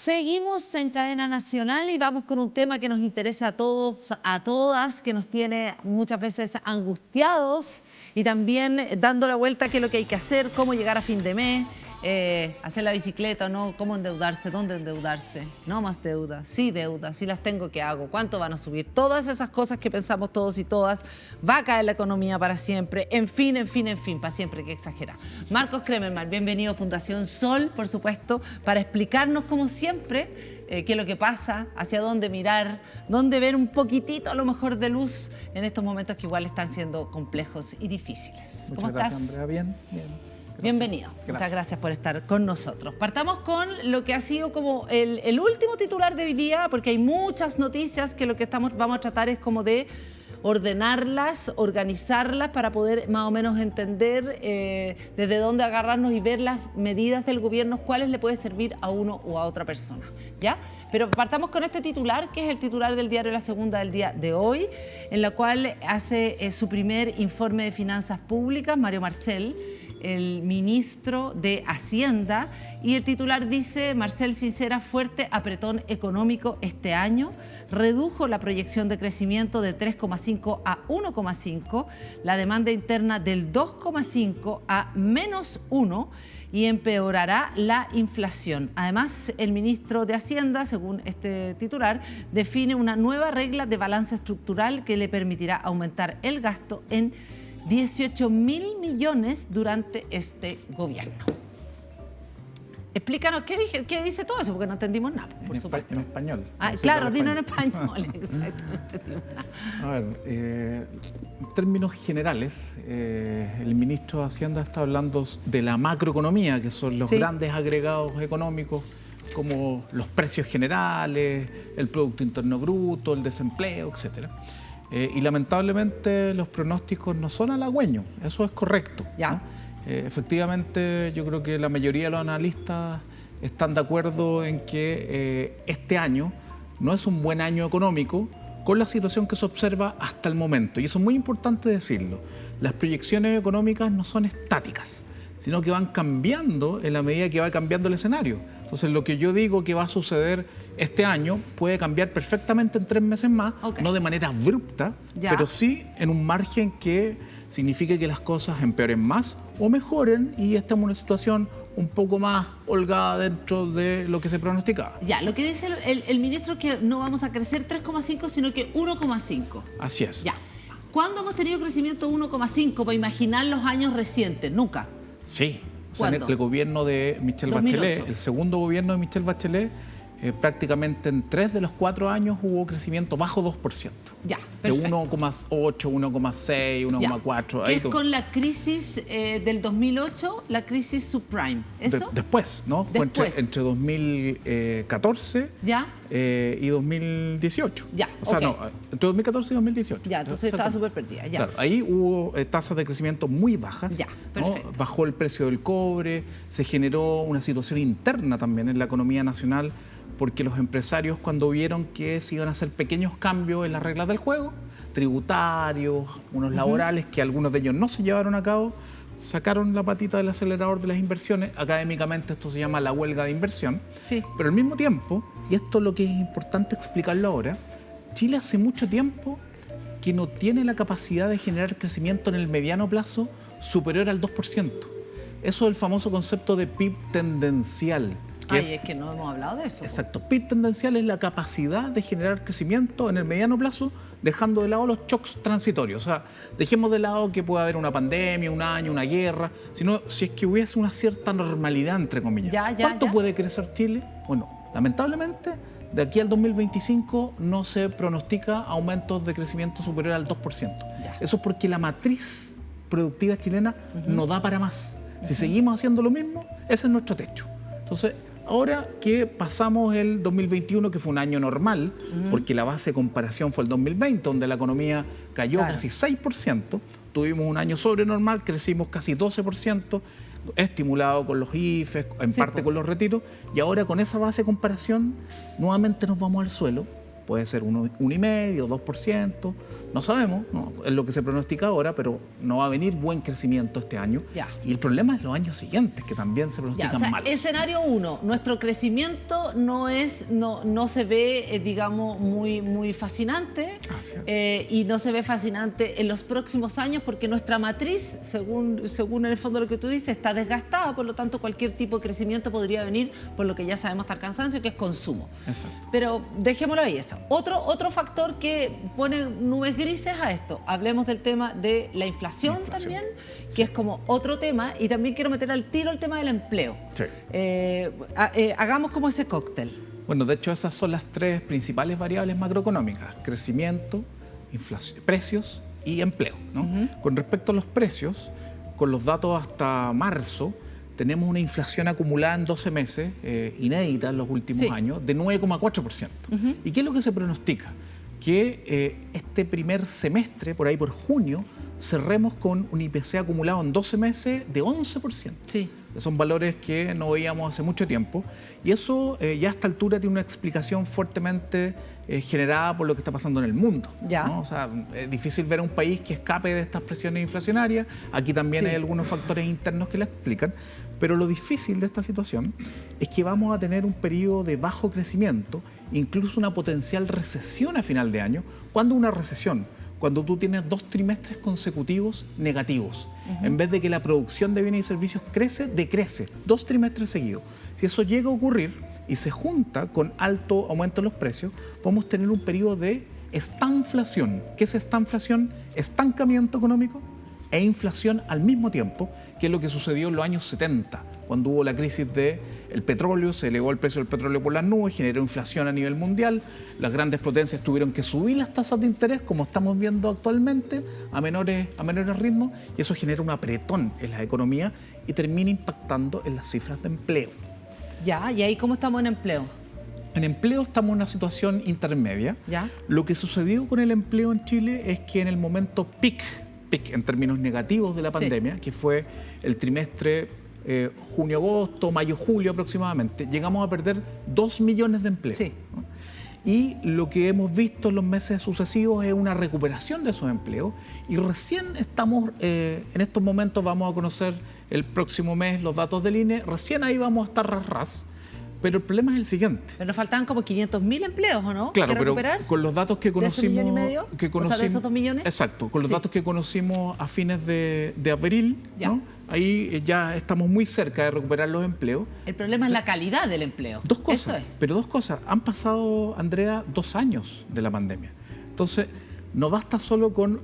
Seguimos en cadena nacional y vamos con un tema que nos interesa a todos, a todas, que nos tiene muchas veces angustiados y también dando la vuelta a qué es lo que hay que hacer, cómo llegar a fin de mes, hacer la bicicleta o no, cómo endeudarse, dónde endeudarse, no más deudas, sí deudas, si las tengo, ¿qué hago? ¿Cuánto van a subir? Todas esas cosas que pensamos todos y todas, va a caer la economía para siempre, en fin, para siempre, que exagerar. Marcos Kremerman, bienvenido a Fundación Sol, por supuesto, para explicarnos como siempre qué es lo que pasa, hacia dónde mirar, dónde ver un poquitito a lo mejor de luz en estos momentos que igual están siendo complejos y difíciles. Muchas gracias, Andrea. Bien. Gracias. Bienvenido. Muchas gracias por estar con nosotros. Partamos con lo que ha sido como el último titular de hoy día, porque hay muchas noticias que lo que vamos a tratar es como de ordenarlas, organizarlas para poder más o menos entender desde dónde agarrarnos y ver las medidas del gobierno, cuáles le puede servir a uno o a otra persona, ¿ya? Pero partamos con este titular, que es el titular del diario La Segunda del día de hoy, en la cual hace su primer informe de finanzas públicas, Mario Marcel, el ministro de Hacienda, y el titular dice: Marcel sincera fuerte apretón económico este año, redujo la proyección de crecimiento de 3,5 a 1,5, la demanda interna del 2,5 a -1 y empeorará la inflación. Además, el ministro de Hacienda, según este titular, define una nueva regla de balance estructural que le permitirá aumentar el gasto en 18.000 millones durante este gobierno. Explícanos qué dice todo eso, porque no entendimos nada, por supuesto. En español. Claro, dilo en español, exacto, no entendimos nada. A ver, en términos generales, el ministro de Hacienda está hablando de la macroeconomía, que son los grandes agregados económicos, como los precios generales, el Producto Interno Bruto, el desempleo, etcétera. Y lamentablemente los pronósticos no son halagüeños, eso es correcto, ¿no? Efectivamente, yo creo que la mayoría de los analistas están de acuerdo en que este año no es un buen año económico con la situación que se observa hasta el momento. Y eso es muy importante decirlo. Las proyecciones económicas no son estáticas, sino que van cambiando en la medida que va cambiando el escenario. Entonces, lo que yo digo que va a suceder este año puede cambiar perfectamente en 3 meses más, no de manera abrupta, pero sí en un margen que signifique que las cosas empeoren más o mejoren y estamos en una situación un poco más holgada dentro de lo que se pronosticaba. Ya, lo que dice el ministro es que no vamos a crecer 3,5, sino que 1,5. Así es. Ya. ¿Cuándo hemos tenido crecimiento 1,5 para imaginar los años recientes? Nunca. Sí. O sea, el gobierno de Michelle Bachelet, el segundo gobierno de Michelle Bachelet, prácticamente en 3 de los 4 años hubo crecimiento bajo 2%. Ya, perfecto. De 1,8, 1,6, 1,4. ¿Qué es con la crisis del 2008, la crisis subprime? ¿Eso? Después, ¿no? Después. Fue entre 2014 y 2018. Ya, o sea, no, entre 2014 y 2018. Ya, entonces estaba súper perdida. Ya. Claro, ahí hubo tasas de crecimiento muy bajas. Ya, perfecto. ¿No? Bajó el precio del cobre, se generó una situación interna también en la economía nacional, porque los empresarios, cuando vieron que se iban a hacer pequeños cambios en las reglas del juego, tributarios, unos laborales, que algunos de ellos no se llevaron a cabo, sacaron la patita del acelerador de las inversiones. Académicamente esto se llama la huelga de inversión. Sí. Pero al mismo tiempo, y esto es lo que es importante explicarlo ahora, Chile hace mucho tiempo que no tiene la capacidad de generar crecimiento en el mediano plazo superior al 2%. Eso es el famoso concepto de PIB tendencial. Es que no hemos hablado de eso. Exacto. PIB tendencial es la capacidad de generar crecimiento en el mediano plazo, dejando de lado los shocks transitorios. O sea, dejemos de lado que pueda haber una pandemia, un año, una guerra, sino si es que hubiese una cierta normalidad, entre comillas. ¿Cuánto puede crecer Chile? Bueno, lamentablemente, de aquí al 2025 no se pronostica aumentos de crecimiento superior al 2%. Eso es porque la matriz productiva chilena no da para más. Si seguimos haciendo lo mismo, ese es nuestro techo. Entonces, ahora que pasamos el 2021, que fue un año normal, porque la base de comparación fue el 2020, donde la economía cayó casi 6%, tuvimos un año sobrenormal, crecimos casi 12%, estimulado con los IFES, en parte con los retiros, y ahora con esa base de comparación nuevamente nos vamos al suelo, puede ser 1,5%, 2%, no sabemos, ¿no? Es lo que se pronostica ahora, pero no va a venir buen crecimiento este año. Ya. Y el problema es los años siguientes, que también se pronostican Ya, o sea, malos. escenario 1, nuestro crecimiento no se ve, digamos, muy fascinante. Así es. Y no se ve fascinante en los próximos años porque nuestra matriz, según en el fondo lo que tú dices, está desgastada, por lo tanto cualquier tipo de crecimiento podría venir por lo que ya sabemos hasta el cansancio, que es consumo. Exacto. Pero dejémoslo ahí eso. Otro factor que pone nubes grises a esto, hablemos del tema de la inflación. También, sí, que es como otro tema, y también quiero meter al tiro el tema del empleo. Sí. Hagamos como ese cóctel. Bueno, de hecho esas son las tres principales variables macroeconómicas: crecimiento, inflación, precios y empleo, ¿no? Con respecto a los precios, con los datos hasta marzo, tenemos una inflación acumulada en 12 meses, inédita en los últimos años, de 9,4%. ¿Y qué es lo que se pronostica? Que este primer semestre, por ahí por junio, cerremos con un IPC acumulado en 12 meses de 11%. Sí. Son valores que no veíamos hace mucho tiempo. Y eso ya a esta altura tiene una explicación fuertemente generada por lo que está pasando en el mundo, ¿no? O sea, es difícil ver a un país que escape de estas presiones inflacionarias. Aquí también hay algunos factores internos que la explican. Pero lo difícil de esta situación es que vamos a tener un periodo de bajo crecimiento, incluso una potencial recesión a final de año. ¿Cuándo una recesión? Cuando tú tienes 2 trimestres consecutivos negativos. En vez de que la producción de bienes y servicios crece, decrece. 2 trimestres seguidos. Si eso llega a ocurrir y se junta con alto aumento en los precios, podemos tener un periodo de estanflación. ¿Qué es estanflación? Estancamiento económico e inflación al mismo tiempo, que es lo que sucedió en los años 70, cuando hubo la crisis del petróleo, se elevó el precio del petróleo por las nubes, generó inflación a nivel mundial, las grandes potencias tuvieron que subir las tasas de interés, como estamos viendo actualmente, a menores ritmos, y eso genera un apretón en la economía y termina impactando en las cifras de empleo. Ya, ¿y ahí cómo estamos en empleo? En empleo estamos en una situación intermedia. ¿Ya? Lo que sucedió con el empleo en Chile es que en el momento peak en términos negativos de la pandemia, que fue el trimestre junio-agosto, mayo-julio aproximadamente, llegamos a perder 2 millones de empleos. Sí. ¿No? Y lo que hemos visto en los meses sucesivos es una recuperación de esos empleos, y recién estamos, en estos momentos vamos a conocer el próximo mes los datos del INE, recién ahí vamos a estar ras. Pero el problema es el siguiente. Pero nos faltaban como 500.000 empleos, ¿o no? Claro, pero con los datos que conocimos... ¿De ese 1,5 millones? O sea, ¿de esos 2 millones? Exacto, con los datos que conocimos a fines de abril, ¿no? Ahí ya estamos muy cerca de recuperar los empleos. El problema es la calidad del empleo. Dos cosas, Eso es. pero 2 cosas. Han pasado, Andrea, 2 años de la pandemia. Entonces, no basta solo con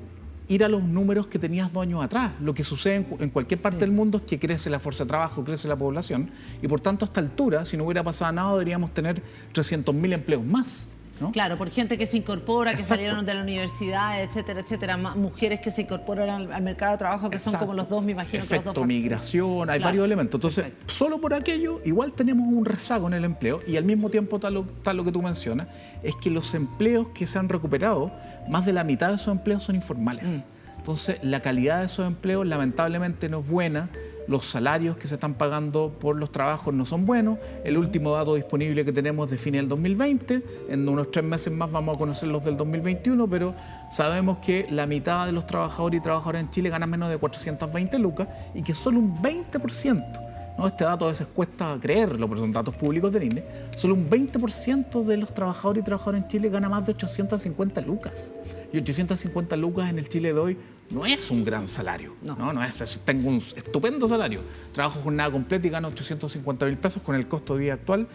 ir a los números que tenías 2 años atrás. Lo que sucede en cualquier parte del mundo es que crece la fuerza de trabajo, crece la población, y por tanto a esta altura, si no hubiera pasado nada, deberíamos tener 300.000 empleos más, ¿no? Claro, por gente que se incorpora, que Exacto. salieron de la universidad, etcétera, etcétera. Mujeres que se incorporan al mercado de trabajo, que son como los dos, me imagino. Efecto que los dos migración, hay varios elementos. Entonces, solo por aquello, igual tenemos un rezago en el empleo, y al mismo tiempo, tal lo que tú mencionas, es que los empleos que se han recuperado, más de la mitad de esos empleos son informales. Entonces, la calidad de esos empleos lamentablemente no es buena. Los salarios que se están pagando por los trabajos no son buenos. El último dato disponible que tenemos define el 2020. En unos 3 meses más vamos a conocer los del 2021, pero sabemos que la mitad de los trabajadores y trabajadoras en Chile ganan menos de 420 lucas y que solo un 20%, ¿no? Este dato a veces cuesta creerlo, pero son datos públicos del INE. Solo un 20% de los trabajadores y trabajadoras en Chile gana más de 850 lucas. Y 850 lucas en el Chile de hoy no es un gran salario. No es. Tengo un estupendo salario. Trabajo jornada completa y gano 850.000 pesos con el costo de vida actual.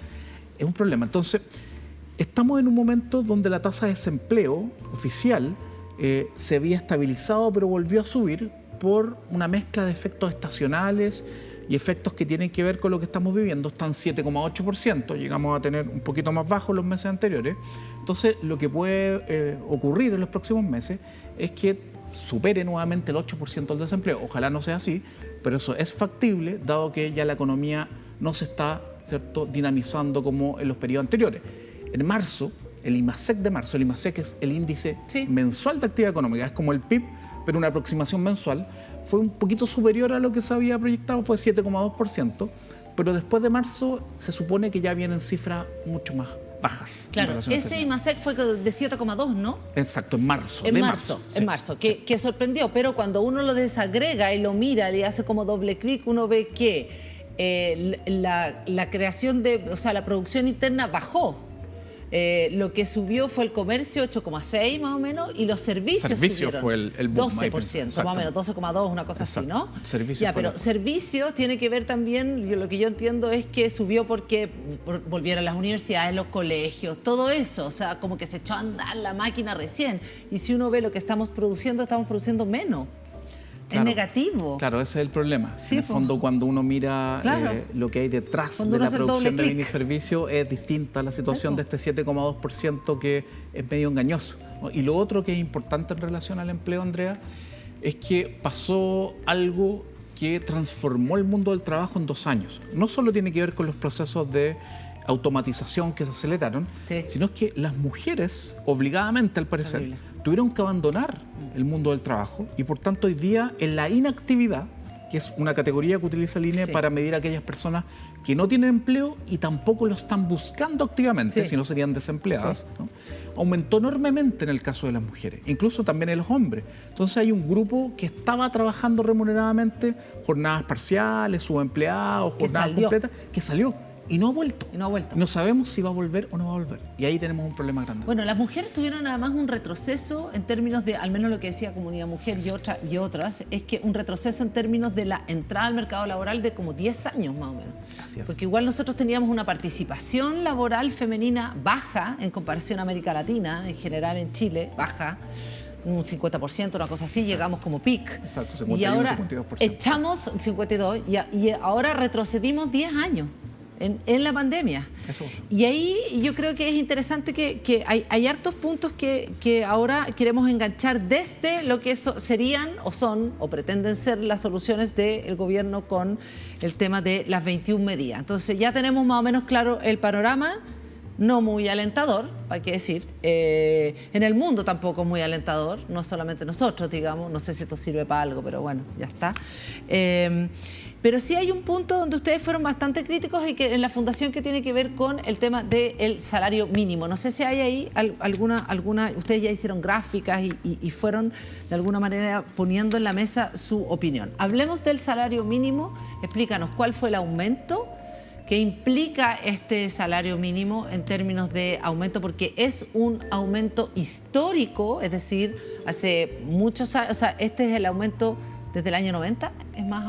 Es un problema. Entonces, estamos en un momento donde la tasa de desempleo oficial se había estabilizado, pero volvió a subir por una mezcla de efectos estacionales y efectos que tienen que ver con lo que estamos viviendo. Están 7,8%, llegamos a tener un poquito más bajo los meses anteriores. Entonces, lo que puede ocurrir en los próximos meses es que supere nuevamente el 8% del desempleo. Ojalá no sea así, pero eso es factible, dado que ya la economía no se está, ¿cierto?, dinamizando como en los periodos anteriores. En marzo, el IMASEC de marzo, el IMASEC es el índice mensual de actividad económica, es como el PIB, pero una aproximación mensual, fue un poquito superior a lo que se había proyectado, fue 7,2%, pero después de marzo se supone que ya vienen cifras mucho más bajas. Claro, ese IMASEC fue de 7,2, ¿no? Exacto, en marzo. En marzo, que sorprendió, pero cuando uno lo desagrega y lo mira, le hace como doble clic, uno ve que la creación o sea, la producción interna bajó. Lo que subió fue el comercio, 8,6 más o menos, y los servicios subieron, fue el boom, 12%, más o menos, 12,2, una cosa así, ¿no? Servicios pero servicios tiene que ver también, lo que yo entiendo es que subió porque volvieron las universidades, los colegios, todo eso, o sea, como que se echó a andar la máquina recién. Y si uno ve lo que estamos produciendo menos. Claro, es negativo. Claro, ese es el problema. Sí, en el fondo, cuando uno mira lo que hay detrás de la producción de miniservicio, es distinta la situación de este 7,2% que es medio engañoso, ¿no? Y lo otro que es importante en relación al empleo, Andrea, es que pasó algo que transformó el mundo del trabajo en 2 años. No solo tiene que ver con los procesos de automatización que se aceleraron, sino que las mujeres, obligadamente al parecer, tuvieron que abandonar el mundo del trabajo y por tanto hoy día en la inactividad, que es una categoría que utiliza el INE para medir a aquellas personas que no tienen empleo y tampoco lo están buscando activamente, si no serían desempleadas, ¿no? Aumentó enormemente en el caso de las mujeres, incluso también en los hombres. Entonces hay un grupo que estaba trabajando remuneradamente, jornadas parciales, subempleados, jornadas completas, que salió. Y no ha vuelto. No sabemos si va a volver o no va a volver. Y ahí tenemos un problema grande. Bueno, las mujeres tuvieron además un retroceso en términos de, al menos lo que decía Comunidad Mujer y otras, es que un retroceso en términos de la entrada al mercado laboral de como 10 años más o menos. Así es. Porque igual nosotros teníamos una participación laboral femenina baja en comparación a América Latina, en general en Chile, baja. Un 50%, una cosa así, llegamos como pic. Exacto, 51, y ahora 52%. Echamos 52 y ahora retrocedimos 10 años. En la pandemia. Eso es. Y ahí yo creo que es interesante que hay hartos puntos que ahora queremos enganchar desde lo que serían o son o pretenden ser las soluciones del gobierno con el tema de las 21 medidas. Entonces ya tenemos más o menos claro el panorama, no muy alentador, hay que decir. En el mundo tampoco es muy alentador, no solamente nosotros, digamos, no sé si esto sirve para algo, pero bueno, ya está. Pero sí hay un punto donde ustedes fueron bastante críticos y que en la fundación que tiene que ver con el tema del salario mínimo. No sé si hay ahí alguna ustedes ya hicieron gráficas y fueron de alguna manera poniendo en la mesa su opinión. Hablemos del salario mínimo, explícanos cuál fue el aumento que implica este salario mínimo en términos de aumento, porque es un aumento histórico, es decir, hace muchos años, o sea, este es el aumento desde el año 90,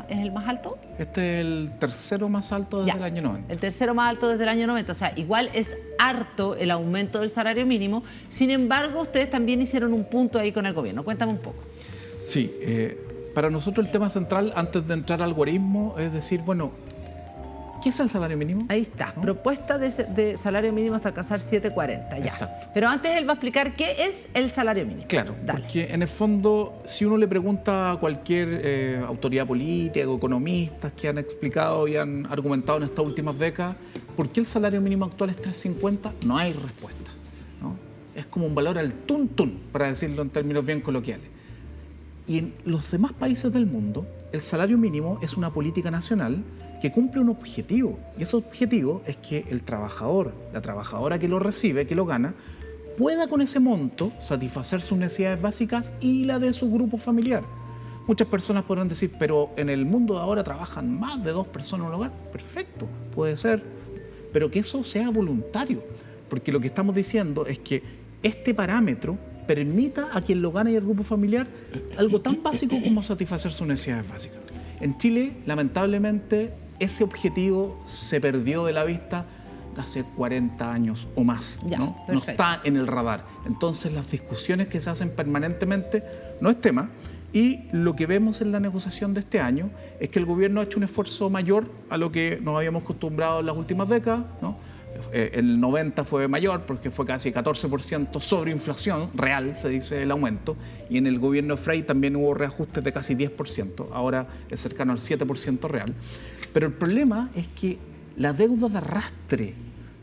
¿es el más alto? Este es el tercero más alto desde el año 90. El tercero más alto desde el año 90, o sea, igual es harto el aumento del salario mínimo. Sin embargo, ustedes también hicieron un punto ahí con el gobierno. Cuéntame un poco. Sí, para nosotros el tema central, antes de entrar al algoritmo, es decir, bueno, ¿qué es el salario mínimo? Ahí está, ¿no? Propuesta de salario mínimo hasta alcanzar 7.40, ya. Exacto. Pero antes él va a explicar qué es el salario mínimo. Claro, dale. Porque en el fondo, si uno le pregunta a cualquier autoridad política o economistas que han explicado y han argumentado en estas últimas décadas, ¿por qué el salario mínimo actual es 3.50? No hay respuesta, ¿no? Es como un valor al tuntún, para decirlo en términos bien coloquiales. Y en los demás países del mundo, el salario mínimo es una política nacional que cumple un objetivo, y ese objetivo es que el trabajador, la trabajadora que lo recibe, que lo gana, pueda con ese monto satisfacer sus necesidades básicas y la de su grupo familiar. Muchas personas podrán decir, pero en el mundo de ahora trabajan más de 2 personas en un hogar. Perfecto, puede ser, pero que eso sea voluntario, porque lo que estamos diciendo es que este parámetro permita a quien lo gana y al grupo familiar algo tan básico como satisfacer sus necesidades básicas. En Chile, lamentablemente, ese objetivo se perdió de la vista hace 40 años o más, ya, ¿no? No está en el radar. Entonces, las discusiones que se hacen permanentemente no es tema. Y lo que vemos en la negociación de este año es que el gobierno ha hecho un esfuerzo mayor a lo que nos habíamos acostumbrado en las últimas décadas, ¿no? En el 90 fue mayor porque fue casi 14% sobre inflación real, se dice el aumento, y en el gobierno de Frey también hubo reajustes de casi 10%, ahora es cercano al 7% real. Pero el problema es que la deuda de arrastre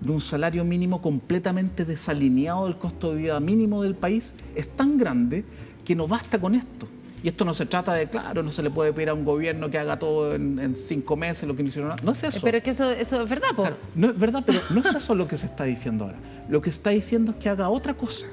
de un salario mínimo completamente desalineado del costo de vida mínimo del país es tan grande que no basta con esto. Y esto no se trata de, claro, no se le puede pedir a un gobierno que haga todo en 5 meses lo que no hicieron nada. No es eso. Pero es que eso es verdad, po. Claro, no es verdad, pero no es eso lo que se está diciendo ahora. Lo que se está diciendo es que haga otra cosa.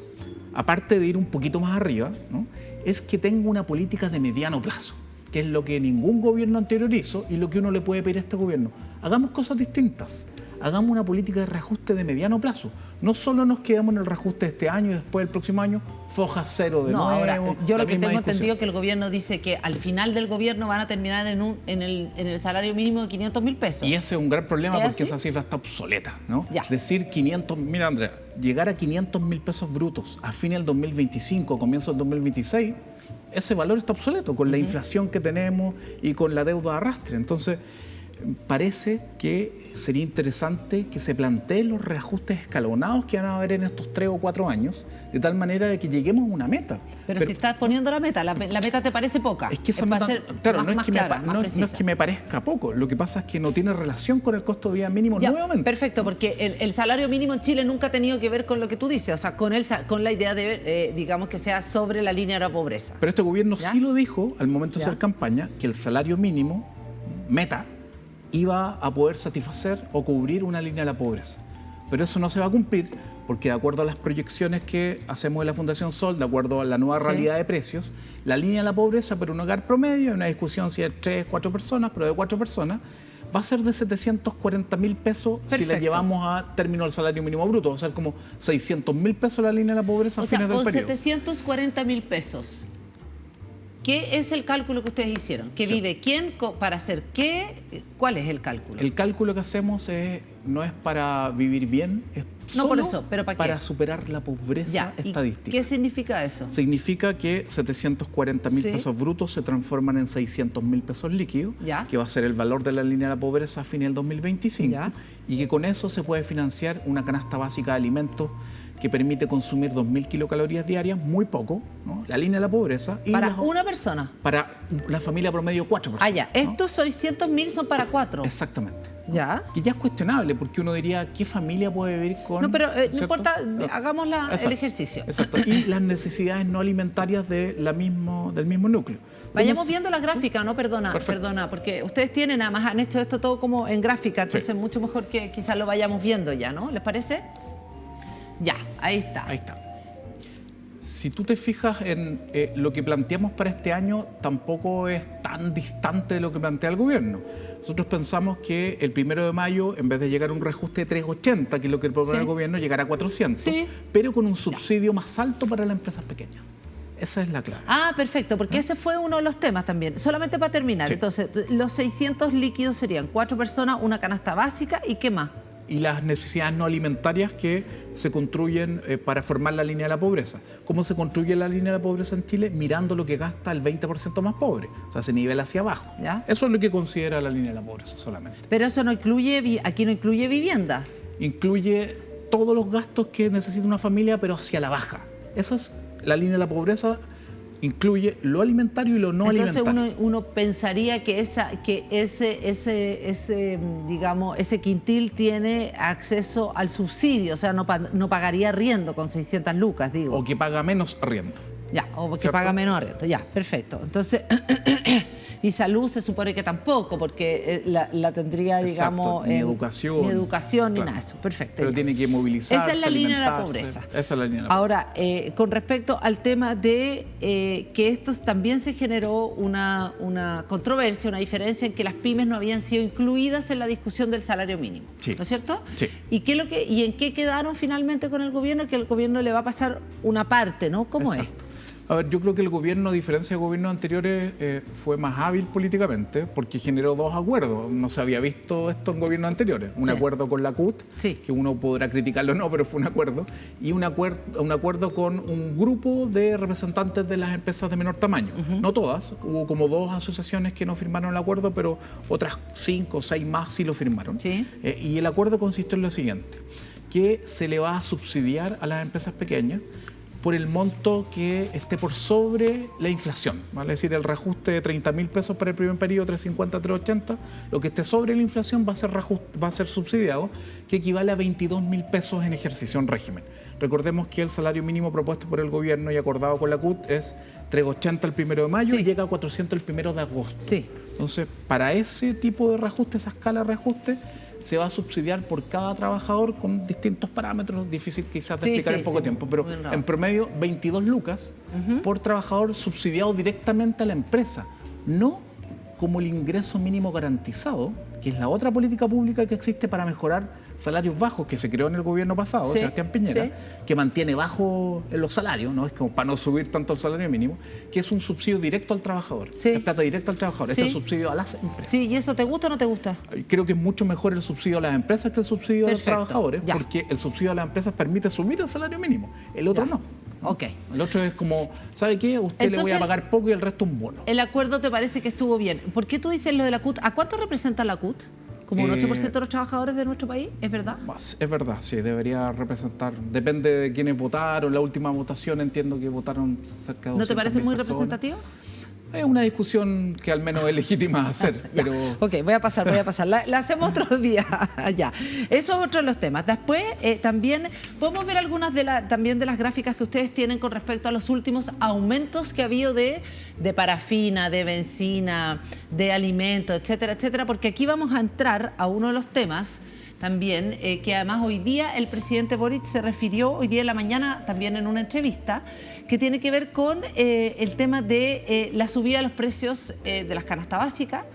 Aparte de ir un poquito más arriba, ¿no? Es que tenga una política de mediano plazo, que es lo que ningún gobierno anterior hizo y lo que uno le puede pedir a este gobierno. Hagamos cosas distintas. Hagamos una política de reajuste de mediano plazo. No solo nos quedemos en el reajuste de este año y después del próximo año, foja cero de nuevo. Ahora, yo lo que tengo entendido es que el gobierno dice que al final del gobierno van a terminar en el salario mínimo de 500.000 pesos. Y ese es un gran problema porque esa cifra está obsoleta, ¿no? Ya. Decir 500, mira Andrea, llegar a 500.000 pesos brutos a fin del 2025, comienzo del 2026, ese valor está obsoleto con la inflación que tenemos y con la deuda de arrastre. Entonces, parece que sería interesante que se planteen los reajustes escalonados que van a haber en estos 3 o 4 años, de tal manera de que lleguemos a una meta. Pero si estás poniendo la meta te parece poca. Es que esa meta, claro, no es que me parezca poco, lo que pasa es que no tiene relación con el costo de vida mínimo nuevamente. Perfecto, porque el salario mínimo en Chile nunca ha tenido que ver con lo que tú dices, o sea, con la idea de, digamos, que sea sobre la línea de la pobreza. Pero este gobierno sí lo dijo al momento de hacer campaña, que el salario mínimo, meta, iba a poder satisfacer o cubrir una línea de la pobreza. Pero eso no se va a cumplir porque de acuerdo a las proyecciones que hacemos en la Fundación Sol, de acuerdo a la nueva realidad de precios, la línea de la pobreza para un hogar promedio, hay una discusión si es 3, 4 personas, pero de 4 personas, va a ser de 740.000 pesos. Perfecto. Si la llevamos a término del salario mínimo bruto. Va a ser como 600.000 pesos la línea de la pobreza a fines del periodo. O sea, con 740.000 pesos. ¿Qué es el cálculo que ustedes hicieron? ¿Qué vive quién? ¿Para hacer qué? ¿Cuál es el cálculo? El cálculo que hacemos no es para vivir bien, es solo por eso, pero ¿para superar la pobreza estadística. ¿Qué significa eso? Significa que 740.000 pesos brutos se transforman en 600.000 pesos líquidos, que va a ser el valor de la línea de la pobreza a fin del 2025, y que con eso se puede financiar una canasta básica de alimentos que permite consumir 2.000 kilocalorías diarias, muy poco, ¿no? La línea de la pobreza. Y ¿Para una persona? Para la familia promedio, 4 personas. Ya. Estos 600.000 son para 4. Exactamente. Ya. Que ya es cuestionable, porque uno diría, ¿qué familia puede vivir con...? No, pero no importa, hagamos el ejercicio. Exacto. Y las necesidades no alimentarias del mismo núcleo. Vayamos viendo la gráfica, ¿no? Perdona, porque ustedes además han hecho esto todo como en gráfica, entonces es mucho mejor que quizás lo vayamos viendo ya, ¿no? ¿Les parece? Ya, ahí está. Ahí está. Si tú te fijas en lo que planteamos para este año, tampoco es tan distante de lo que plantea el gobierno. Nosotros pensamos que el 1 de mayo, en vez de llegar a un reajuste de 3.80, que es lo que propone el gobierno, llegará a 400, pero con un subsidio más alto para las empresas pequeñas. Esa es la clave. Ah, perfecto, porque ese fue uno de los temas también. Solamente para terminar, entonces, los 600 líquidos serían 4 personas, una canasta básica, ¿y qué más? Y las necesidades no alimentarias que se construyen para formar la línea de la pobreza. ¿Cómo se construye la línea de la pobreza en Chile? Mirando lo que gasta el 20% más pobre. O sea, se nivela hacia abajo. ¿Ya? Eso es lo que considera la línea de la pobreza solamente. Pero eso no incluye, aquí no incluye vivienda. Incluye todos los gastos que necesita una familia, pero hacia la baja. Esa es la línea de la pobreza. Incluye lo alimentario y lo no alimentario. Entonces uno pensaría que ese quintil tiene acceso al subsidio, o sea, no pagaría arriendo con 600 lucas, digo. O que paga menos arriendo. Ya, o que paga menos arriendo, ya, perfecto. Entonces, y salud se supone que tampoco, porque la tendría, digamos... Ni educación. Ni educación, ni nada de eso, perfecto. Pero tiene que movilizarse, esa es la línea de la pobreza. Esa es la línea de la pobreza. Ahora, con respecto al tema de que esto también se generó una controversia, una diferencia en que las pymes no habían sido incluidas en la discusión del salario mínimo, ¿no es cierto? Sí. ¿Y en qué quedaron finalmente con el gobierno? Que el gobierno le va a pasar una parte, ¿no? ¿Cómo es? A ver, yo creo que el gobierno, a diferencia de gobiernos anteriores, fue más hábil políticamente porque generó 2 acuerdos. No se había visto esto en gobiernos anteriores. Un acuerdo con la CUT, que uno podrá criticarlo o no, pero fue un acuerdo. Y un acuerdo con un grupo de representantes de las empresas de menor tamaño. No todas, hubo como 2 asociaciones que no firmaron el acuerdo, pero otras 5 o 6 más sí lo firmaron. Y el acuerdo consistió en lo siguiente, que se le va a subsidiar a las empresas pequeñas por el monto que esté por sobre la inflación, ¿vale? Es decir, el reajuste de 30.000 pesos para el primer periodo, 350, 380, lo que esté sobre la inflación va a ser subsidiado, que equivale a 22.000 pesos en ejercicio en régimen. Recordemos que el salario mínimo propuesto por el gobierno y acordado con la CUT es 380 el 1 de mayo y llega a 400 el 1 de agosto. Sí. Entonces, para ese tipo de reajuste, esa escala de reajuste, se va a subsidiar por cada trabajador con distintos parámetros, difícil quizás de explicar en poco tiempo, pero en promedio 22 lucas por trabajador subsidiado directamente a la empresa, no como el ingreso mínimo garantizado, que es la otra política pública que existe para mejorar salarios bajos, que se creó en el gobierno pasado, Sebastián Piñera, que mantiene bajo los salarios, ¿no? Es como para no subir tanto el salario mínimo, que es un subsidio directo al trabajador, es plata directa al trabajador, este es subsidio a las empresas. Sí, ¿y eso te gusta o no te gusta? Creo que es mucho mejor el subsidio a las empresas que el subsidio a los trabajadores, porque el subsidio a las empresas permite subir el salario mínimo, el otro no. Ok. El otro es como, ¿sabe qué? Usted le voy a pagar poco y el resto un bono. ¿El acuerdo te parece que estuvo bien? ¿Por qué tú dices lo de la CUT? ¿A cuánto representa la CUT? ¿Como un 8% de los trabajadores de nuestro país? ¿Es verdad? Es verdad, sí, debería representar. Depende de quiénes votaron. La última votación entiendo que votaron cerca de 200.000 ¿No te parece muy personas. representativo? Es una discusión que al menos es legítima hacer, pero... Ok, voy a pasar. La hacemos otro día. Ya. Eso es otro de los temas. Después, también podemos ver algunas también de las gráficas que ustedes tienen con respecto a los últimos aumentos que ha habido de parafina, de benzina, de alimentos, etcétera, etcétera, porque aquí vamos a entrar a uno de los temas también, que además hoy día el presidente Boric se refirió, hoy día en la mañana también en una entrevista, que tiene que ver con el tema de la subida de los precios de las canastas básicas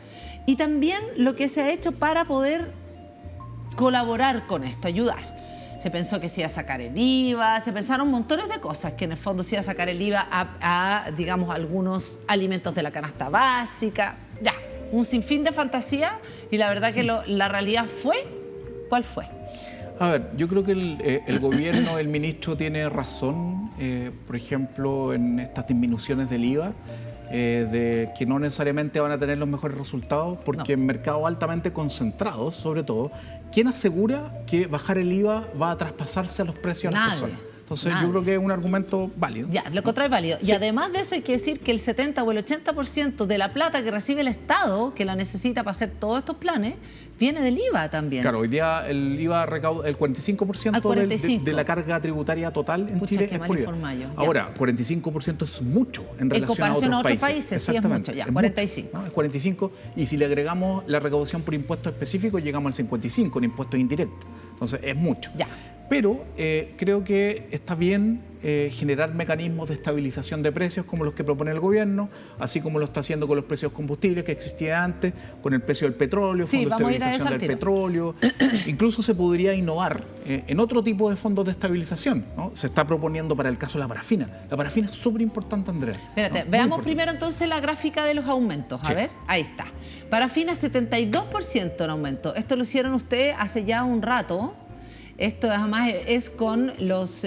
y también lo que se ha hecho para poder colaborar con esto, ayudar. Se pensó que se iba a sacar el IVA, se pensaron montones de cosas, que en el fondo se iba a sacar el IVA a digamos, algunos alimentos de la canasta básica, ya, un sinfín de fantasía y la verdad que la realidad fue, ¿cuál fue? A ver, yo creo que el gobierno, el ministro tiene razón, por ejemplo, en estas disminuciones del IVA, de que no necesariamente van a tener los mejores resultados, porque en mercados altamente concentrados, sobre todo, ¿quién asegura que bajar el IVA va a traspasarse a los precios a las personas? Entonces yo creo que es un argumento válido. Ya, lo contrario es válido. Y además de eso hay que decir que el 70 o el 80% de la plata que recibe el Estado, que la necesita para hacer todos estos planes, viene del IVA también. Claro, hoy día el IVA recauda el 45% de la carga tributaria total en Chile es por IVA. Ahora, 45% es mucho en relación a otros países. Exactamente. Sí, es mucho, ya, 45. Mucho, ¿no? Es 45, y si le agregamos la recaudación por impuestos específicos, llegamos al 55 en impuestos indirectos. Entonces, es mucho. Ya. Pero creo que está bien generar mecanismos de estabilización de precios como los que propone el gobierno, así como lo está haciendo con los precios de combustibles que existía antes, con el precio del petróleo, fondo de estabilización del petróleo. Incluso se podría innovar en otro tipo de fondos de estabilización, ¿no? Se está proponiendo para el caso de la parafina. La parafina es súper importante, Andrea. Espérate, veamos primero entonces la gráfica de los aumentos. A ver, ahí está. Parafina 72% en aumento. Esto lo hicieron ustedes hace ya un rato. Esto además es con las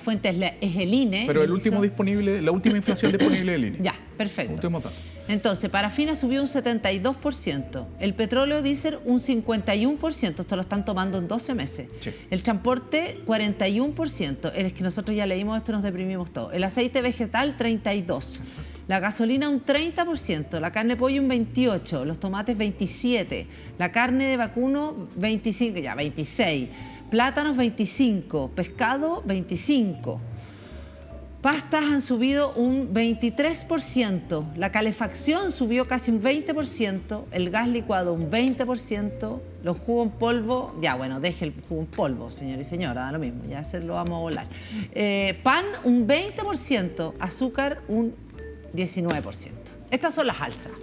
fuentes, es el INE. Pero el último disponible, la última inflación disponible del INE. Ya, perfecto. Último dato. Entonces, parafina subió un 72%, el petróleo diésel un 51%, esto lo están tomando en 12 meses. Sí. El transporte 41%, es que nosotros ya leímos esto y nos deprimimos todos. El aceite vegetal 32%, exacto. La gasolina un 30%, la carne de pollo un 28%, los tomates 27%, la carne de vacuno 25%, ya 26%. Plátanos 25%, pescado 25%, pastas han subido un 23%, la calefacción subió casi un 20%, el gas licuado un 20%, los jugos en polvo, ya bueno, deje el jugo en polvo, señor y señora, da lo mismo, ya se lo vamos a volar. Pan un 20%, azúcar un 19%. Estas son las alzas.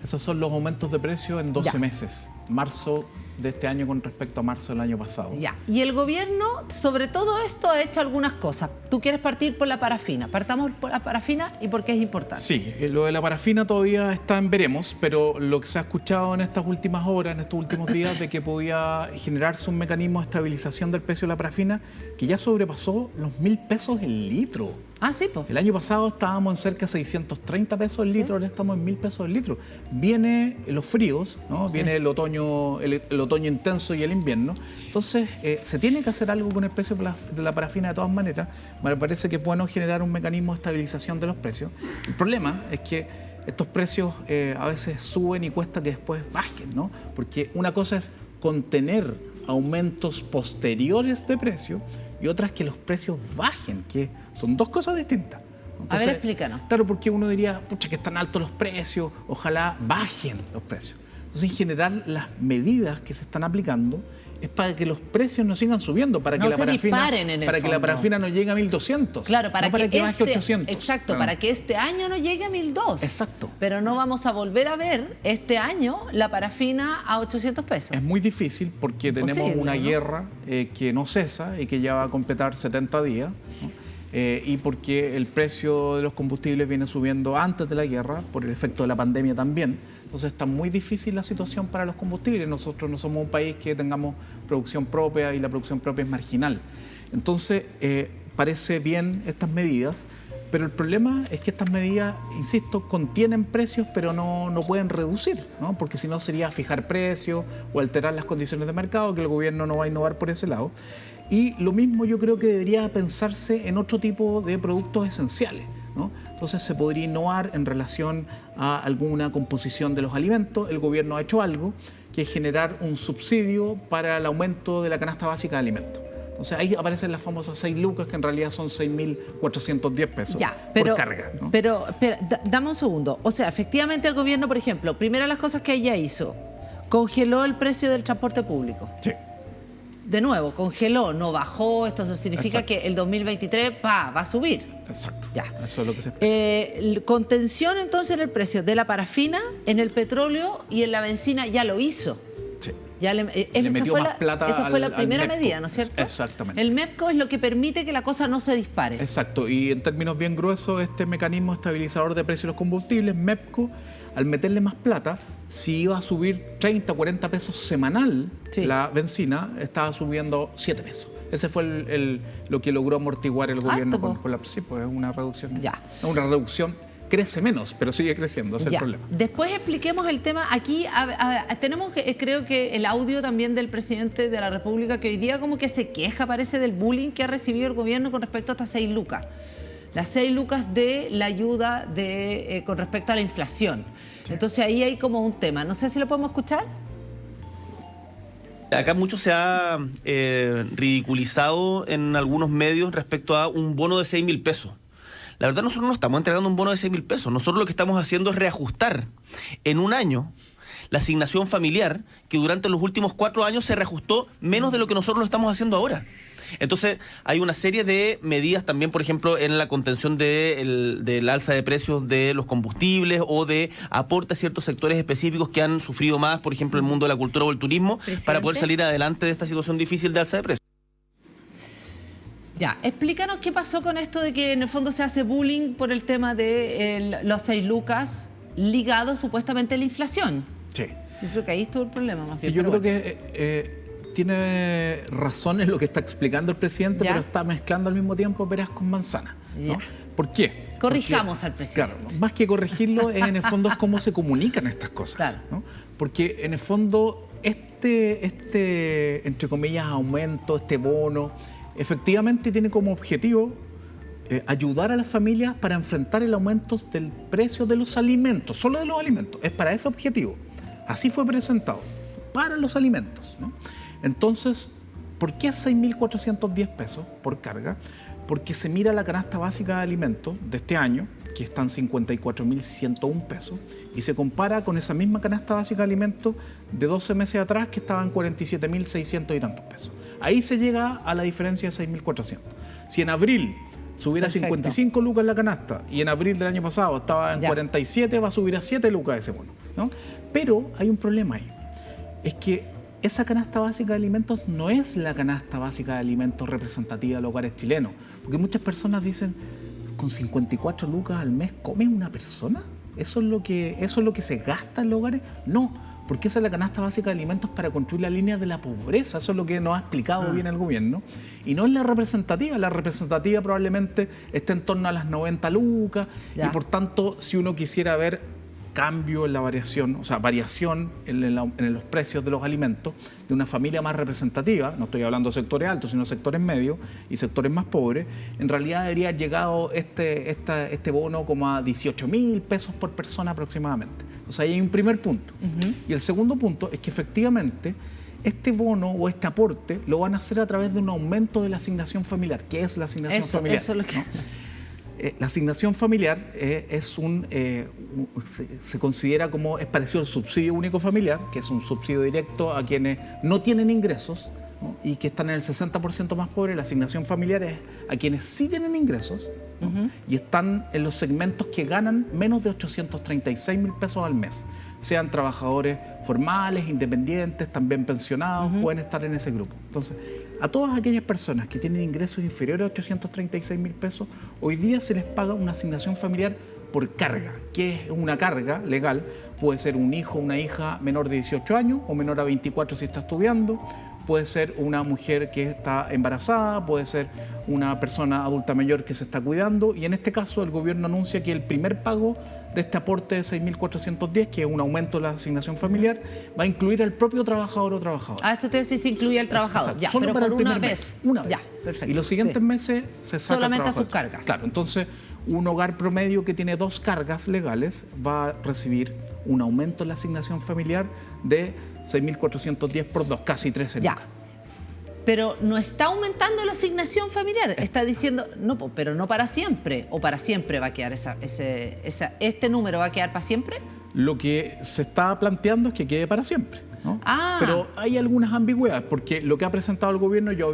Esos son los aumentos de precio en 12 meses. Marzo de este año con respecto a marzo del año pasado. Ya. Y el gobierno, sobre todo esto, ha hecho algunas cosas. Tú quieres partir por la parafina. Partamos por la parafina y por qué es importante. Sí, lo de la parafina todavía está en veremos, pero lo que se ha escuchado en estas últimas horas, en estos últimos días, de que podía generarse un mecanismo de estabilización del precio de la parafina que ya sobrepasó los 1.000 pesos el litro. Ah, sí, pues. El año pasado estábamos en cerca de 630 pesos el litro, ahora estamos en 1.000 pesos el litro. Viene los fríos, ¿no? Viene el otoño otoño intenso y el invierno. Entonces, se tiene que hacer algo con el precio de la parafina de todas maneras. Me parece que es bueno generar un mecanismo de estabilización de los precios. El problema es que estos precios a veces suben y cuesta que después bajen, ¿no? Porque una cosa es contener aumentos posteriores de precio y otra es que los precios bajen, que son dos cosas distintas. Entonces, a ver, explícanos. Claro, porque uno diría, pucha, que están altos los precios, ojalá bajen los precios. Entonces, en general, las medidas que se están aplicando es para que los precios no sigan subiendo, para que la parafina no llegue a 1.200. Claro, para que baje a 800. Exacto, claro. Para que este año no llegue a 1.200. Exacto. Pero no vamos a volver a ver este año la parafina a 800 pesos. Es muy difícil porque tenemos una guerra que no cesa y que ya va a completar 70 días, ¿no? Y porque el precio de los combustibles viene subiendo antes de la guerra, por el efecto de la pandemia también. Entonces está muy difícil la situación para los combustibles. Nosotros no somos un país que tengamos producción propia y la producción propia es marginal. Entonces, parece bien estas medidas, pero el problema es que estas medidas, insisto, contienen precios, pero no pueden reducir, ¿no? Porque si no sería fijar precios o alterar las condiciones de mercado, que el gobierno no va a innovar por ese lado. Y lo mismo yo creo que debería pensarse en otro tipo de productos esenciales, ¿no? Entonces se podría innovar en relación a alguna composición de los alimentos. El gobierno ha hecho algo, que es generar un subsidio para el aumento de la canasta básica de alimentos. Entonces ahí aparecen las famosas 6 lucas, que en realidad son 6.410 pesos por carga, ¿no? Pero dame un segundo. O sea, efectivamente el gobierno, por ejemplo, primera de las cosas que ella hizo, congeló el precio del transporte público. Sí. De nuevo, congeló, no bajó. Esto significa Exacto. que el 2023 va a subir. Exacto. Ya. Eso es lo que se espera. Contención entonces en el precio de la parafina, en el petróleo y en la benzina ya lo hizo. Sí. Ya le metió más plata esa fue la al primera MEPCO. medida, ¿no es cierto? Exactamente. El MEPCO es lo que permite que la cosa no se dispare. Exacto. Y en términos bien gruesos, este mecanismo estabilizador de precios de los combustibles, MEPCO, al meterle más plata, si iba a subir 30, 40 pesos semanal, la benzina estaba subiendo 7 pesos. Ese fue lo que logró amortiguar el gobierno con la... Sí, pues es una reducción. Ya. Una reducción, crece menos, pero sigue creciendo, ese es el problema. Después expliquemos el tema. Aquí tenemos, creo que el audio también del presidente de la República, que hoy día como que se queja, parece, del bullying que ha recibido el gobierno con respecto a estas 6 lucas. Las 6 lucas de la ayuda con respecto a la inflación. Sí. Entonces ahí hay como un tema. No sé si lo podemos escuchar. Acá mucho se ha ridiculizado en algunos medios respecto a un bono de 6.000 pesos. La verdad, nosotros no estamos entregando un bono de 6.000 pesos. Nosotros lo que estamos haciendo es reajustar en un año la asignación familiar, que durante los últimos 4 años se reajustó menos de lo que nosotros lo estamos haciendo ahora. Entonces, hay una serie de medidas también, por ejemplo, en la contención del alza de precios de los combustibles o de aporte a ciertos sectores específicos que han sufrido más, por ejemplo, el mundo de la cultura o el turismo, para poder salir adelante de esta situación difícil de alza de precios. Ya, explícanos qué pasó con esto de que en el fondo se hace bullying por el tema de los 6 lucas ligados supuestamente a la inflación. Sí. Yo creo que ahí estuvo el problema más bien. Yo creo que tiene razón en lo que está explicando el presidente, pero está mezclando al mismo tiempo peras con manzanas, ¿no? ¿Por qué? Corrijamos al presidente. Claro, más que corregirlo, en el fondo es cómo se comunican estas cosas. Claro. ¿No? Porque en el fondo entre comillas, aumento, este bono, efectivamente tiene como objetivo ayudar a las familias para enfrentar el aumento del precio de los alimentos, solo de los alimentos. Es para ese objetivo. Así fue presentado, para los alimentos, ¿no? Entonces, ¿por qué 6.410 pesos por carga? Porque se mira la canasta básica de alimentos de este año, que está en 54.101 pesos, y se compara con esa misma canasta básica de alimentos de 12 meses atrás, que estaba en 47.600 y tantos pesos. Ahí se llega a la diferencia de 6.400. Si en abril subiera 55 lucas la canasta y en abril del año pasado estaba en 47, va a subir a 7 lucas ese bono, ¿no? Pero hay un problema ahí. Es que esa canasta básica de alimentos no es la canasta básica de alimentos representativa de los hogares chilenos. Porque muchas personas dicen, ¿con 54 lucas al mes come una persona? ¿Eso es lo que se gasta en los hogares? No, porque esa es la canasta básica de alimentos para construir la línea de la pobreza. Eso es lo que nos ha explicado bien el gobierno. Y no es la representativa. La representativa probablemente esté en torno a las 90 lucas. Y por tanto, si uno quisiera ver cambio en la variación, o sea, variación en los precios de los alimentos de una familia más representativa, no estoy hablando de sectores altos, sino sectores medios y sectores más pobres, en realidad debería haber llegado este bono como a 18.000 pesos por persona aproximadamente. Entonces ahí hay un primer punto. Y el segundo punto es que efectivamente este bono o este aporte lo van a hacer a través de un aumento de la asignación familiar. ¿Qué es la asignación familiar? Eso es lo que... La asignación familiar se considera como, es parecido al subsidio único familiar, que es un subsidio directo a quienes no tienen ingresos, ¿no? Y que están en el 60% más pobres. La asignación familiar es a quienes sí tienen ingresos, ¿no? Y están en los segmentos que ganan menos de 836.000 pesos al mes. Sean trabajadores formales, independientes, también pensionados, pueden estar en ese grupo. Entonces, a todas aquellas personas que tienen ingresos inferiores a 836.000 pesos, hoy día se les paga una asignación familiar por carga. ¿Qué es una carga legal? Puede ser un hijo o una hija menor de 18 años o menor a 24 si está estudiando. Puede ser una mujer que está embarazada, puede ser una persona adulta mayor que se está cuidando. Y en este caso el gobierno anuncia que el primer pago de este aporte de 6.410, que es un aumento de la asignación familiar, va a incluir al propio trabajador o trabajadora. Eso te decía, se incluye al trabajador. Ya, solo pero para por el primer una mes. vez. Una vez. Ya, perfecto. Y los siguientes meses se saca solamente a sus trabajador. cargas. Claro, entonces un hogar promedio que tiene 2 cargas legales va a recibir un aumento en la asignación familiar de 6.410 por 2, casi 13 lucas. Pero no está aumentando la asignación familiar, está diciendo, no, pero no para siempre, o para siempre va a quedar este número va a quedar para siempre. Lo que se está planteando es que quede para siempre, ¿no? Pero hay algunas ambigüedades, porque lo que ha presentado el gobierno, yo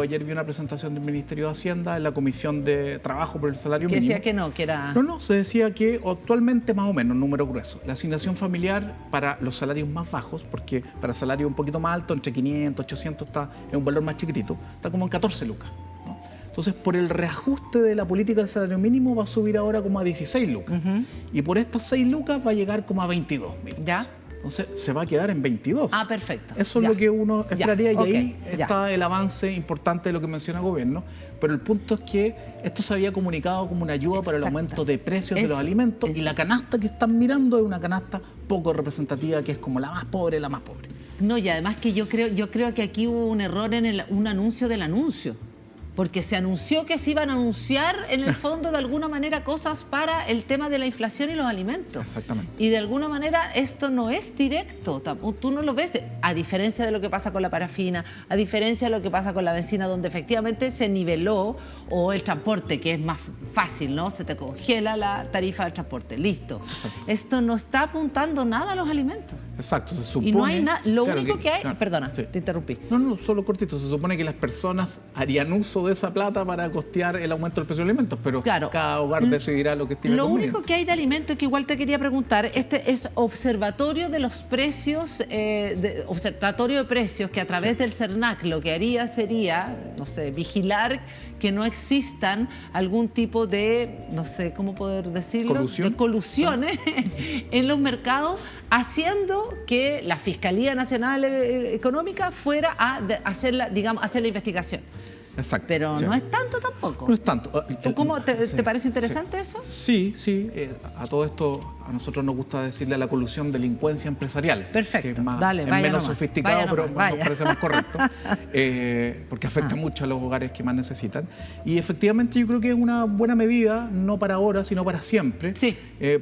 ayer vi una presentación del Ministerio de Hacienda en la Comisión de Trabajo por el Salario Mínimo. Que decía que no, que era... No, se decía que actualmente más o menos, número grueso, la asignación familiar para los salarios más bajos, porque para salarios un poquito más altos, entre 500, 800, está en un valor más chiquitito, está como en 14 lucas. ¿No? Entonces, por el reajuste de la política del salario mínimo va a subir ahora como a 16 lucas. Y por estas 6 lucas va a llegar como a 22.000. ¿Ya? Entonces se va a quedar en 22. Perfecto. Eso es lo que uno esperaría, y okay, ahí está el avance importante de lo que menciona el gobierno. Pero el punto es que esto se había comunicado como una ayuda para el aumento de precios de los alimentos, y la canasta que están mirando es una canasta poco representativa, que es como la más pobre de la más pobre. No, y además que yo creo que aquí hubo un error en un anuncio del anuncio. Porque se anunció que se iban a anunciar en el fondo de alguna manera cosas para el tema de la inflación y los alimentos. Exactamente. Y de alguna manera esto no es directo, tú no lo ves, a diferencia de lo que pasa con la parafina, a diferencia de lo que pasa con la benzina, donde efectivamente se niveló, o el transporte, que es más fácil, ¿no? Se te congela la tarifa del transporte, listo. Exacto. Esto no está apuntando nada a los alimentos. Exacto, se supone... Y no hay nada, lo claro único que hay... Perdona, sí. te interrumpí. No, solo cortito. Se supone que las personas harían uso de esa plata para costear el aumento del precio de alimentos, pero claro, cada hogar decidirá lo que estime lo conveniente. único que hay de alimentos, que igual te quería preguntar, este es observatorio de los precios, observatorio de precios, que a través del CERNAC lo que haría sería, no sé, vigilar que no existan algún tipo de, no sé cómo poder decirlo, ¿Colusión? de colusiones en los mercados, haciendo que la Fiscalía Nacional Económica fuera a hacer la investigación. Exacto. Pero no es tanto tampoco. No es tanto. ¿Cómo te parece interesante eso? Sí. A todo esto, a nosotros nos gusta decirle a la colusión delincuencia empresarial. Perfecto. Que es más, Dale, es vaya menos nomás, sofisticado, vaya pero nomás, nos parece más correcto. Porque afecta mucho a los hogares que más necesitan. Y efectivamente yo creo que es una buena medida, no para ahora, sino para siempre. Sí.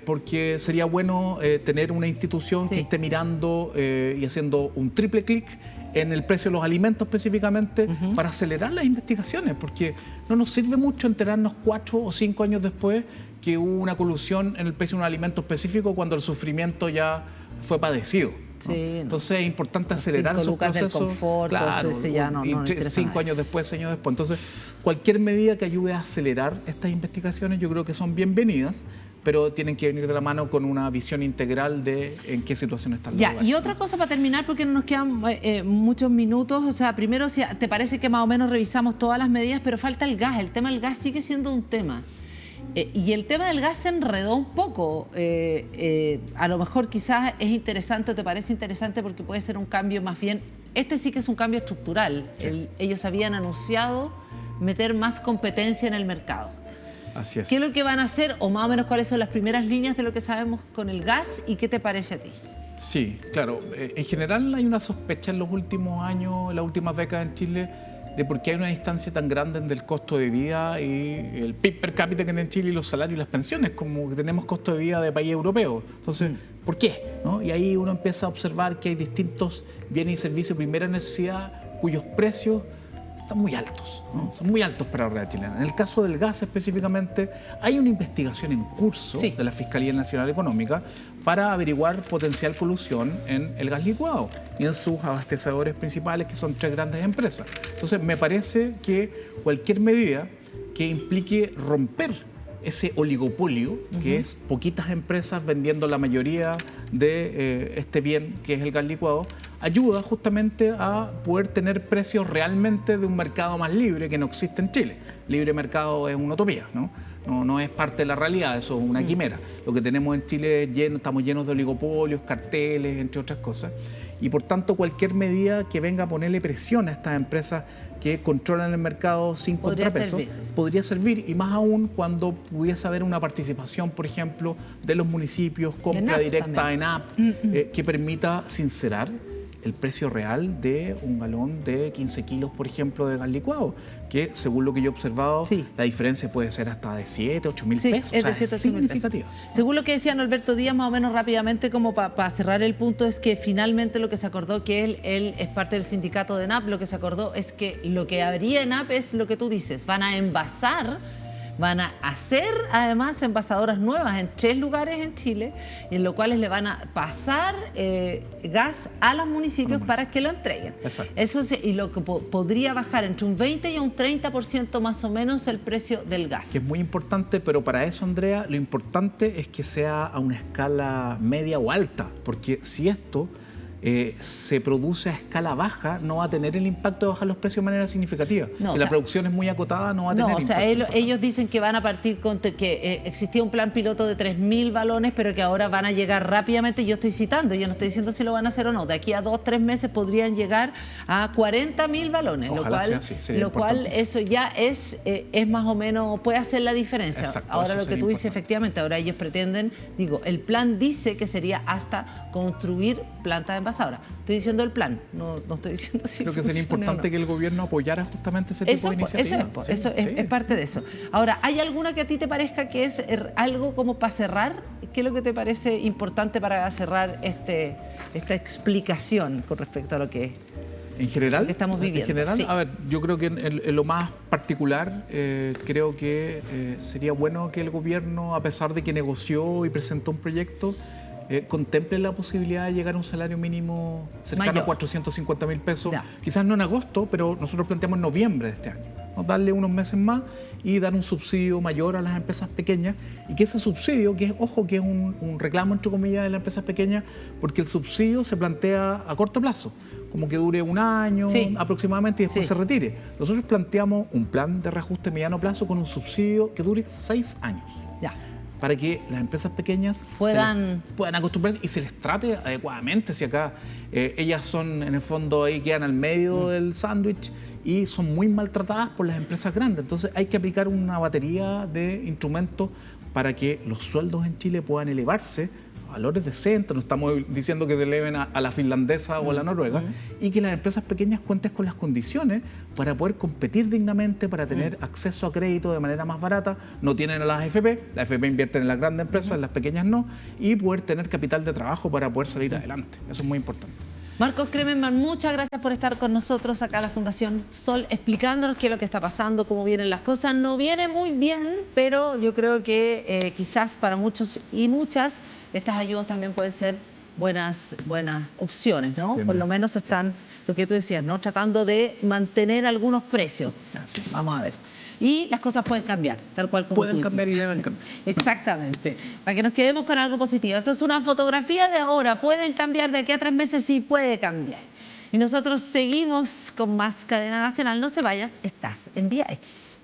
Porque sería bueno tener una institución que esté mirando y haciendo un triple clic en el precio de los alimentos específicamente, para acelerar las investigaciones, porque no nos sirve mucho enterarnos 4 o 5 años después que hubo una colusión en el precio de un alimento específico cuando el sufrimiento ya fue padecido, ¿no? Entonces es importante acelerar esos procesos. Claro, y 5 años después, 6 años después. Entonces, cualquier medida que ayude a acelerar estas investigaciones yo creo que son bienvenidas, pero tienen que venir de la mano con una visión integral de en qué situación están los lugares. Y otra cosa para terminar, porque no nos quedan muchos minutos, o sea, primero, si te parece que más o menos revisamos todas las medidas, pero falta el gas. El tema del gas sigue siendo un tema. Y el tema del gas se enredó un poco. A lo mejor quizás es interesante, o te parece interesante, porque puede ser un cambio más bien... Este sí que es un cambio estructural. Sí. Ellos habían anunciado meter más competencia en el mercado. Así es. ¿Qué es lo que van a hacer o más o menos cuáles son las primeras líneas de lo que sabemos con el gas y qué te parece a ti? Sí, claro. En general hay una sospecha en los últimos años, en las últimas décadas en Chile, de por qué hay una distancia tan grande entre el costo de vida y el PIB per cápita que tiene en Chile y los salarios y las pensiones, como que tenemos costo de vida de país europeo. Entonces, ¿por qué? ¿No? Y ahí uno empieza a observar que hay distintos bienes y servicios de primera necesidad cuyos precios están muy altos, ¿no? Son muy altos para la realidad chilena. En el caso del gas específicamente, hay una investigación en curso de la Fiscalía Nacional Económica para averiguar potencial colusión en el gas licuado y en sus abastecedores principales, que son 3 grandes empresas. Entonces, me parece que cualquier medida que implique romper ese oligopolio, que es poquitas empresas vendiendo la mayoría de este bien que es el gas licuado, ayuda justamente a poder tener precios realmente de un mercado más libre que no existe en Chile. Libre mercado es una utopía, ¿no? No es parte de la realidad, eso es una quimera. Lo que tenemos en Chile es estamos llenos de oligopolios, carteles, entre otras cosas. Y por tanto, cualquier medida que venga a ponerle presión a estas empresas que controlan el mercado sin contrapeso podría servir, y más aún cuando pudiese haber una participación, por ejemplo, de los municipios, compra directa en app, que permita sincerar el precio real de un galón de 15 kilos, por ejemplo, de gas licuado, que según lo que yo he observado, la diferencia puede ser hasta de 7, 8 mil pesos. Es de 7, es significativa. Según lo que decía Norberto Díaz, más o menos rápidamente, como para cerrar el punto, es que finalmente lo que se acordó, que él es parte del sindicato de ENAP, lo que se acordó es que lo que habría ENAP es lo que tú dices, van a envasar, van a hacer además envasadoras nuevas en 3 lugares en Chile, en los cuales le van a pasar gas a los municipios para que lo entreguen. Exacto. Eso y lo que podría bajar entre un 20 y un 30% más o menos el precio del gas. Que es muy importante, pero para eso, Andrea, lo importante es que sea a una escala media o alta, porque si esto se produce a escala baja, no va a tener el impacto de bajar los precios de manera significativa. No, si la producción es muy acotada, no va a tener impacto. Ellos dicen que van a partir con que existía un plan piloto de 3.000 balones, pero que ahora van a llegar rápidamente. Yo estoy citando, yo no estoy diciendo si lo van a hacer o no. De aquí a 2 o 3 meses podrían llegar a 40.000 balones, Ojalá sea así, lo cual eso ya es más o menos, puede hacer la diferencia. Exacto, ahora lo que tú dices, importante. efectivamente, ahora ellos pretenden, el plan dice que sería hasta construir plantas de envasadoras. Estoy diciendo el plan, no estoy diciendo si creo que sería importante que el gobierno apoyara justamente ese tipo de iniciativas. Eso es parte de eso. Ahora, ¿hay alguna que a ti te parezca que es algo como para cerrar? ¿Qué es lo que te parece importante para cerrar esta explicación con respecto a lo que en general, que estamos viviendo? En general, sí. A ver, yo creo que en lo más particular, creo que sería bueno que el gobierno, a pesar de que negoció y presentó un proyecto, contemple la posibilidad de llegar a un salario mínimo cercano a 450.000 pesos, quizás no en agosto, pero nosotros planteamos en noviembre de este año, ¿no? Darle unos meses más y dar un subsidio mayor a las empresas pequeñas, y que ese subsidio, que es un reclamo entre comillas de las empresas pequeñas, porque el subsidio se plantea a corto plazo, como que dure un año aproximadamente y después se retire. Nosotros planteamos un plan de reajuste a mediano plazo con un subsidio que dure 6 años. Para que las empresas pequeñas puedan acostumbrarse y se les trate adecuadamente. Si acá ellas son, en el fondo, ahí quedan al medio del sándwich y son muy maltratadas por las empresas grandes. Entonces hay que aplicar una batería de instrumentos para que los sueldos en Chile puedan elevarse a valores decentes. No estamos diciendo que se eleven a la finlandesa o a la noruega, y que las empresas pequeñas cuenten con las condiciones para poder competir dignamente, para tener acceso a crédito de manera más barata. No tienen a las AFP, las AFP invierten en las grandes empresas, en las pequeñas no, y poder tener capital de trabajo para poder salir adelante. Eso es muy importante. Marcos Kremenman, muchas gracias por estar con nosotros acá en la Fundación Sol, explicándonos qué es lo que está pasando, cómo vienen las cosas. No viene muy bien, pero yo creo que quizás para muchos y muchas estas ayudas también pueden ser buenas opciones, ¿no? Por lo menos están, lo que tú decías, ¿no? Tratando de mantener algunos precios. Vamos a ver. Y las cosas pueden cambiar, tal cual como pueden cambiar y deben cambiar. Exactamente, para que nos quedemos con algo positivo. Esto es una fotografía de ahora, pueden cambiar de aquí a 3 meses, sí puede cambiar. Y nosotros seguimos con más Cadena Nacional, no se vaya, estás en Vía X.